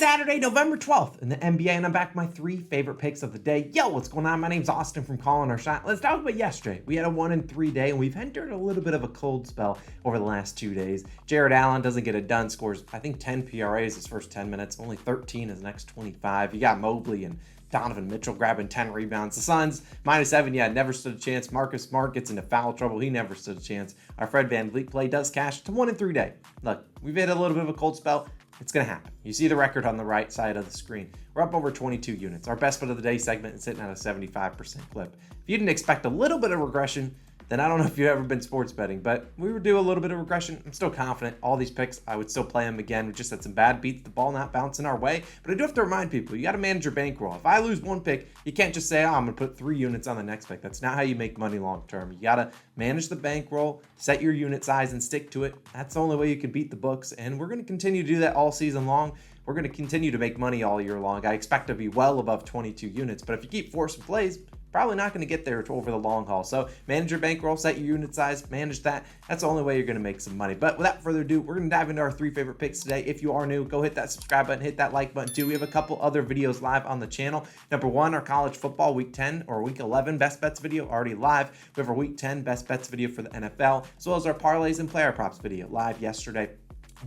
Saturday, November 12th in the NBA, and I'm back with my 3 favorite picks of the day. Yo, what's going on? My name's Austin from Calling Our Shot. Let's talk about yesterday. We had a 1-3 day, and we've entered a little bit of a cold spell over the last 2 days. Jared Allen doesn't get it done, scores, I think, 10 PRAs his first 10 minutes, only 13 his next 25. You got Mobley and Donovan Mitchell grabbing 10 rebounds. The Suns, -7, yeah, never stood a chance. Marcus Smart gets into foul trouble. He never stood a chance. Our Fred VanVleet play does cash. It's a 1-3 day. Look, we've had a little bit of a cold spell. It's going to happen. You see the record on the right side of the screen. We're up over 22 units. Our best bet of the day segment is sitting at a 75% clip. If you didn't expect a little bit of regression, then I don't know if you've ever been sports betting, but we would do a little bit of regression. I'm still confident. All these picks, I would still play them again. We just had some bad beats, the ball not bouncing our way. But I do have to remind people, you got to manage your bankroll. If I lose one pick, you can't just say, oh, I'm going to put 3 units on the next pick. That's not how you make money long term. You got to manage the bankroll, set your unit size, and stick to it. That's the only way you can beat the books, and we're going to continue to do that all season long. We're going to continue to make money all year long. I expect to be well above 22 units, but if you keep forcing plays, probably not going to get there over the long haul. So manage your bankroll, set your unit size, manage that. That's the only way you're going to make some money. But without further ado, we're going to dive into our 3 favorite picks today. If you are new, go hit that subscribe button, hit that like button too. We have a couple other videos live on the channel. Number 1, our college football week 10 or week 11 best bets video already live. We have our week 10 best bets video for the NFL, as well as our parlays and player props video live yesterday.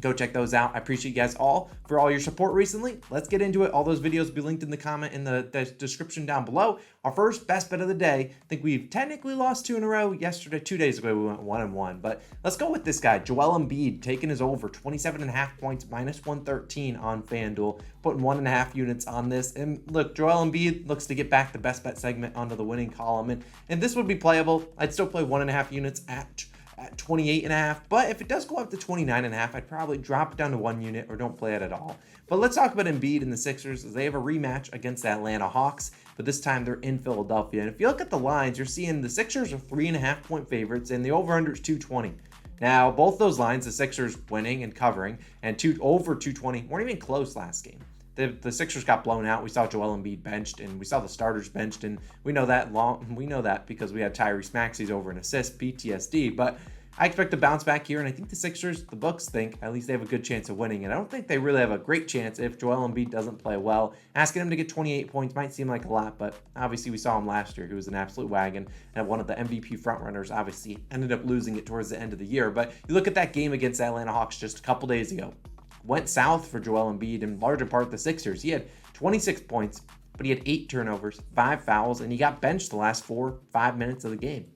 Go check those out. I appreciate you guys all for all your support recently. Let's get into it. All those videos will be linked in the comment in the description down below. Our first best bet of the day. I think we've technically lost 2 in a row. Yesterday, 2 days ago, we went 1-1. But let's go with this guy, Joel Embiid, taking his over 27.5 points, -113 on FanDuel, putting 1.5 units on this. And look, Joel Embiid looks to get back the best bet segment onto the winning column. And this would be playable. I'd still play 1.5 units at 28.5, but if it does go up to 29.5, I'd probably drop it down to 1 unit or don't play it at all. But let's talk about Embiid and the Sixers, as they have a rematch against the Atlanta Hawks, but this time they're in Philadelphia. And if you look at the lines, you're seeing the Sixers are 3.5 point favorites and the over-under is 220. Now, both those lines, the Sixers winning and covering, and over 220, weren't even close last game. The Sixers got blown out. We saw Joel Embiid benched, and we saw the starters benched, and we know that because we had Tyrese Maxey's over an assist, PTSD. But I expect to bounce back here, and I think the Sixers, the books think, at least they have a good chance of winning. And I don't think they really have a great chance if Joel Embiid doesn't play well. Asking him to get 28 points might seem like a lot, but obviously we saw him last year. He was an absolute wagon, and one of the MVP frontrunners, obviously ended up losing it towards the end of the year. But you look at that game against the Atlanta Hawks just a couple days ago. Went south for Joel Embiid, in larger part the Sixers. He had 26 points, but he had 8 turnovers, 5 fouls, and he got benched the last 4-5 minutes of the game.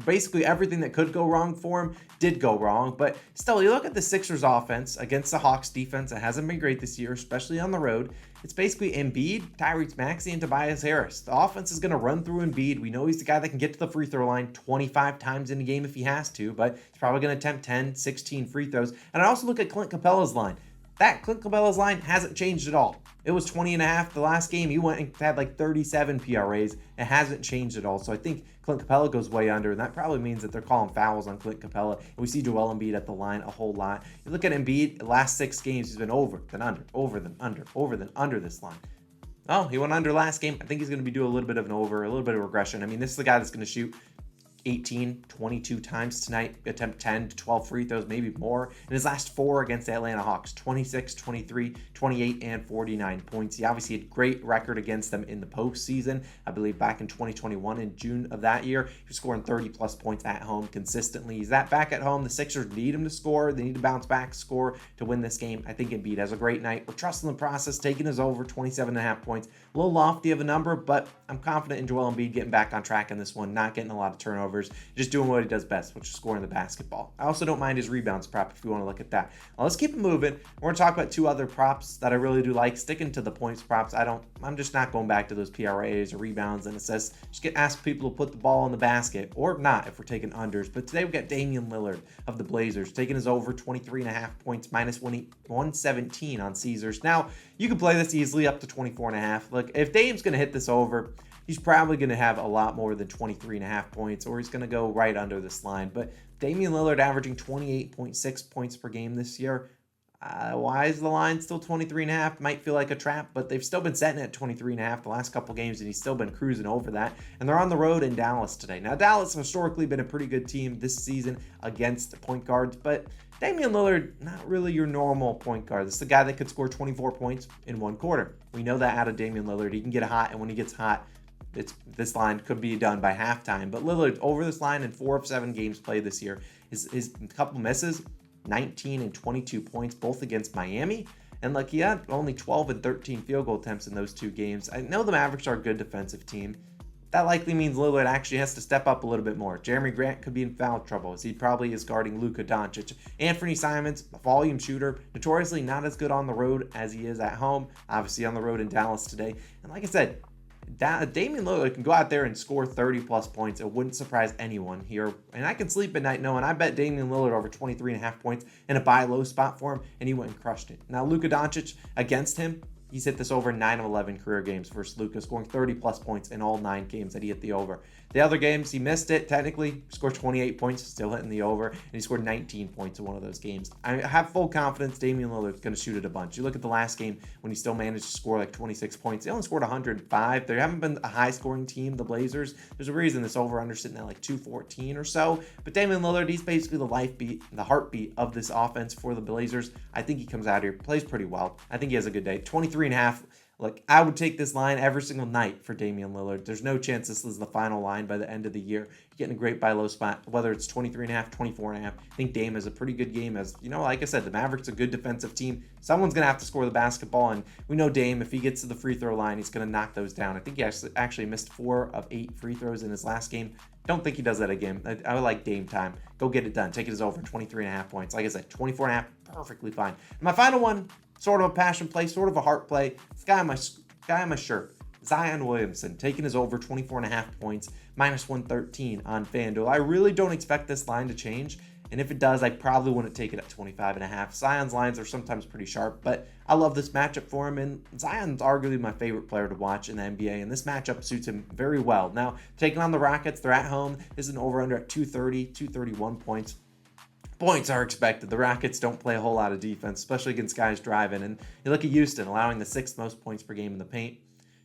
Basically everything that could go wrong for him did go wrong, but still, you look at the Sixers offense against the Hawks defense. It hasn't been great this year, especially on the road. It's basically Embiid, Tyrese Maxey, and Tobias Harris. The offense is going to run through Embiid. We know he's the guy that can get to the free throw line 25 times in a game if he has to, but he's probably going to attempt 10, 16 free throws. And I also look at Clint Capella's line. That Clint Capella's line hasn't changed at all. It was 20.5 the last game. He went and had like 37 PRAs. It hasn't changed at all. So I think Clint Capella goes way under, and that probably means that they're calling fouls on Clint Capella. And we see Joel Embiid at the line a whole lot. You look at Embiid, the last 6 games, he's been over, then under, over, then under, over, then under this line. Oh, he went under last game. I think he's going to be doing a little bit of an over, a little bit of regression. I mean, this is the guy that's going to shoot 18, 22 times tonight, attempt 10 to 12 free throws, maybe more. In his last 4 against the Atlanta Hawks, 26, 23, 28, and 49 points. He obviously had a great record against them in the postseason. I believe back in 2021, in June of that year, he was scoring 30-plus points at home consistently. He's that back at home. The Sixers need him to score. They need to bounce back, score to win this game. I think Embiid has a great night. We're trusting the process, taking his over 27.5 points. A little lofty of a number, but I'm confident in Joel Embiid getting back on track in this one, not getting a lot of turnovers. Just doing what he does best, which is scoring the basketball. I also don't mind his rebounds prop if you want to look at that. Now let's keep it moving. We're going to talk about 2 other props that I really do like. Sticking to the points props, I'm just not going back to those PRAs or rebounds and assists. Just ask people to put the ball in the basket, or not if we're taking unders. But today we got Damian Lillard of the Blazers taking his over 23.5 points, -117 on Caesars. Now you can play this easily up to 24.5. Look, if Dame's going to hit this over, he's probably going to have a lot more than 23.5 points, or he's going to go right under this line. But Damian Lillard averaging 28.6 points per game this year, Why is the line still 23.5? Might feel like a trap, but they've still been setting it at 23.5 the last couple games, and he's still been cruising over that. And they're on the road in Dallas today. Now, Dallas has historically been a pretty good team this season against point guards, but Damian Lillard, not really your normal point guard. This is the guy that could score 24 points in one quarter. We know that out of Damian Lillard. He can get hot, and when he gets hot, this line could be done by halftime. But Lillard over this line in 4 of 7 games played this year. His couple misses, 19 and 22 points, both against Miami. And he had only 12 and 13 field goal attempts in those 2 games. I know the Mavericks are a good defensive team. That likely means Lillard actually has to step up a little bit more. Jeremy Grant could be in foul trouble, as he probably is guarding Luka Doncic. Anthony Simons, a volume shooter, notoriously not as good on the road as he is at home. Obviously on the road in Dallas today. And like I said, Damian Lillard can go out there and score 30-plus points. It wouldn't surprise anyone here. And I can sleep at night knowing I bet Damian Lillard over 23.5 points in a buy low spot for him, and he went and crushed it. Now, Luka Doncic against him, he's hit this over 9 of 11 career games versus Luka, scoring 30-plus points in all 9 games that he hit the over. The other games, he missed it, technically, scored 28 points, still hitting the over, and he scored 19 points in one of those games. I have full confidence Damian Lillard's going to shoot it a bunch. You look at the last game when he still managed to score 26 points. He only scored 105. They haven't been a high-scoring team, the Blazers. There's a reason this over-under sitting at 214 or so. But Damian Lillard, he's basically the heartbeat of this offense for the Blazers. I think he comes out here, plays pretty well. I think he has a good day. 23.5. Look, I would take this line every single night for Damian Lillard. There's no chance this is the final line by the end of the year. You're getting a great buy low spot, whether it's 23.5, 24.5. I think Dame has a pretty good game. As you know, like I said, the Mavericks are a good defensive team. Someone's going to have to score the basketball, and we know Dame, if he gets to the free throw line, he's going to knock those down. I think he actually missed 4 of 8 free throws in his last game. Don't think he does that again. I would like Dame time. Go get it done. Take it as over 23.5 points. Like I said, 24.5, perfectly fine. And my final one, sort of a passion play, sort of a heart play. This guy on my shirt, Zion Williamson, taking his over 24.5 points, minus 113 on FanDuel. I really don't expect this line to change, and if it does, I probably wouldn't take it at 25.5. Zion's lines are sometimes pretty sharp, but I love this matchup for him, and Zion's arguably my favorite player to watch in the NBA, and this matchup suits him very well. Now, taking on the Rockets, they're at home. This is an over-under at 231 points. Points are expected. The Rockets don't play a whole lot of defense, especially against guys driving. And you look at Houston, allowing the 6th most points per game in the paint.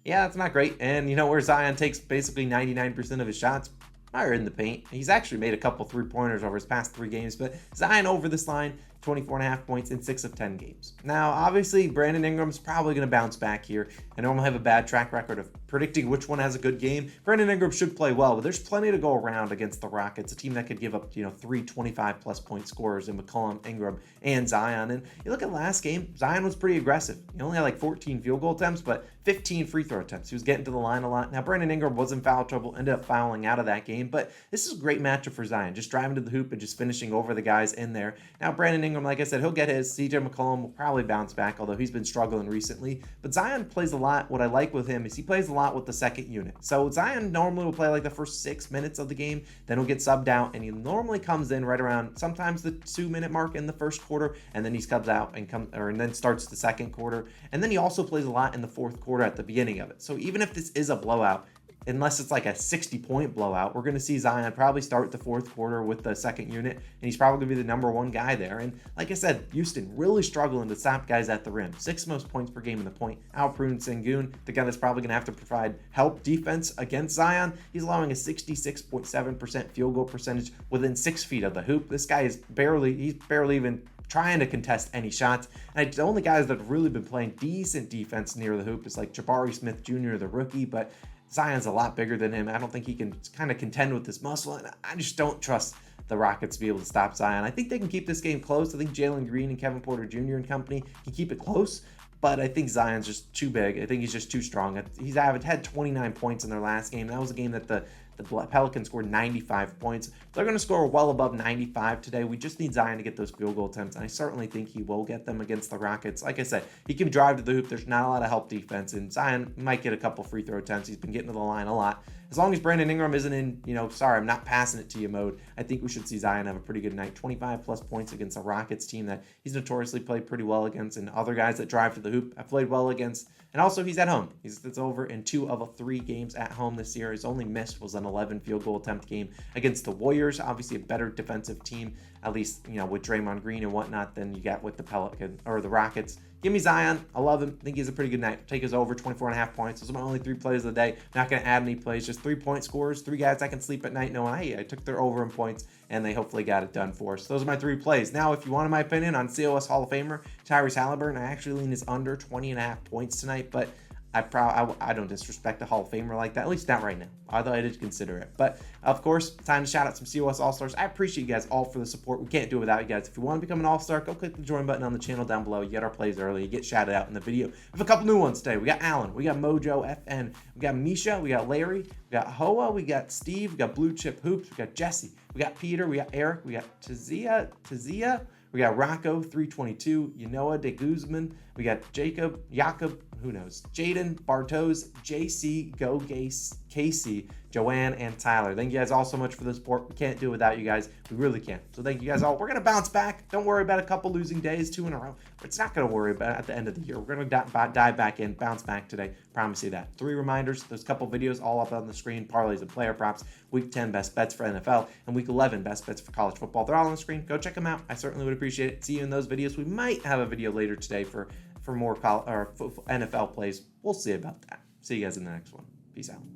Yeah, that's not great. And you know where Zion takes basically 99% of his shots? Are in the paint. He's actually made a couple 3-pointers over his past 3 games, but Zion over this line, 24.5 points in 6 of 10 games. Now, obviously, Brandon Ingram's probably going to bounce back here. I normally have a bad track record of predicting which one has a good game. Brandon Ingram should play well, but there's plenty to go around against the Rockets, a team that could give up, 3 25-plus point scorers in McCollum, Ingram, and Zion. And you look at last game, Zion was pretty aggressive. He only had 14 field goal attempts, but 15 free throw attempts. He was getting to the line a lot. Now, Brandon Ingram was in foul trouble, ended up fouling out of that game, but this is a great matchup for Zion, just driving to the hoop and just finishing over the guys in there. Now, Brandon Ingram, like I said, he'll get his. CJ McCollum will probably bounce back, although he's been struggling recently. But Zion plays a lot. What I like with him is he plays a lot with the second unit. So Zion normally will play the first 6 minutes of the game, then he'll get subbed out, and he normally comes in right around sometimes the 2-minute mark in the first quarter, and then he subs out and then starts the second quarter. And then he also plays a lot in the fourth quarter at the beginning of it. So even if this is a blowout, unless it's a 60-point blowout, we're going to see Zion probably start the fourth quarter with the second unit, and he's probably going to be the number 1 guy there. And like I said, Houston really struggling to stop guys at the rim. 6th most points per game in the point. Alperen Sengun, the guy that's probably going to have to provide help defense against Zion, he's allowing a 66.7% field goal percentage within 6 feet of the hoop. This guy is barely even trying to contest any shots. And the only guys that have really been playing decent defense near the hoop is Jabari Smith Jr., the rookie, but Zion's a lot bigger than him. I don't think he can kind of contend with this muscle, and I just don't trust the Rockets to be able to stop Zion. I think they can keep this game close. I think Jalen Green and Kevin Porter Jr. and company can keep it close, but I think Zion's just too big. I think he's just too strong. He's had 29 points in their last game. That was a game that the Pelicans scored 95 points. They're going to score well above 95 today. We just need Zion to get those field goal attempts, and I certainly think he will get them against the Rockets. Like I said, he can drive to the hoop. There's not a lot of help defense, and Zion might get a couple free throw attempts. He's been getting to the line a lot. As long as Brandon Ingram isn't in, sorry, I'm not passing it to you mode, I think we should see Zion have a pretty good night. 25-plus points against a Rockets team that he's notoriously played pretty well against, and other guys that drive to the hoop have played well against. And also, he's at home. It's over in 2 of 3 games at home this year. His only miss was an 11 field goal attempt game against the Warriors. Obviously, a better defensive team. at least, with Draymond Green and whatnot, than you got with the the Rockets. Give me Zion. I love him. I think he's a pretty good night. Take his over 24.5 points. Those are my only 3 plays of the day. Not going to add any plays. Just 3-point scores. 3 guys I can sleep at night knowing, hey, I took their over in points, and they hopefully got it done for us. Those are my 3 plays. Now, if you wanted my opinion on COS Hall of Famer Tyrese Halliburton, I actually lean his under 20.5 points tonight, but I don't disrespect a Hall of Famer like that, at least not right now, although I did consider it. But, of course, time to shout out some COS All-Stars. I appreciate you guys all for the support. We can't do it without you guys. If you want to become an All-Star, go click the join button on the channel down below. You get our plays early. You get shouted out in the video. We have a couple new ones today. We got Alan. We got Mojo FN. We got Misha. We got Larry. We got Hoa. We got Steve. We got Blue Chip Hoops. We got Jesse. We got Peter. We got Eric. We got Tazia. We got Rocco 322, Yanoa de Guzman. We got Jacob, who knows? Jaden, Bartos, JC, Casey, Joanne, and Tyler. Thank you guys all so much for the support. We can't do it without you guys. We really can't. So thank you guys all. We're going to bounce back. Don't worry about a couple losing days, 2 in a row. It's not going to worry about it at the end of the year. We're going to dive back in, bounce back today. Promise you that. 3 reminders. There's a couple videos all up on the screen. Parlays and player props. Week 10 best bets for NFL and week 11 best bets for college football. They're all on the screen. Go check them out. I certainly would appreciate it. See you in those videos. We might have a video later today for more NFL plays. We'll see about that. See you guys in the next one. Peace out.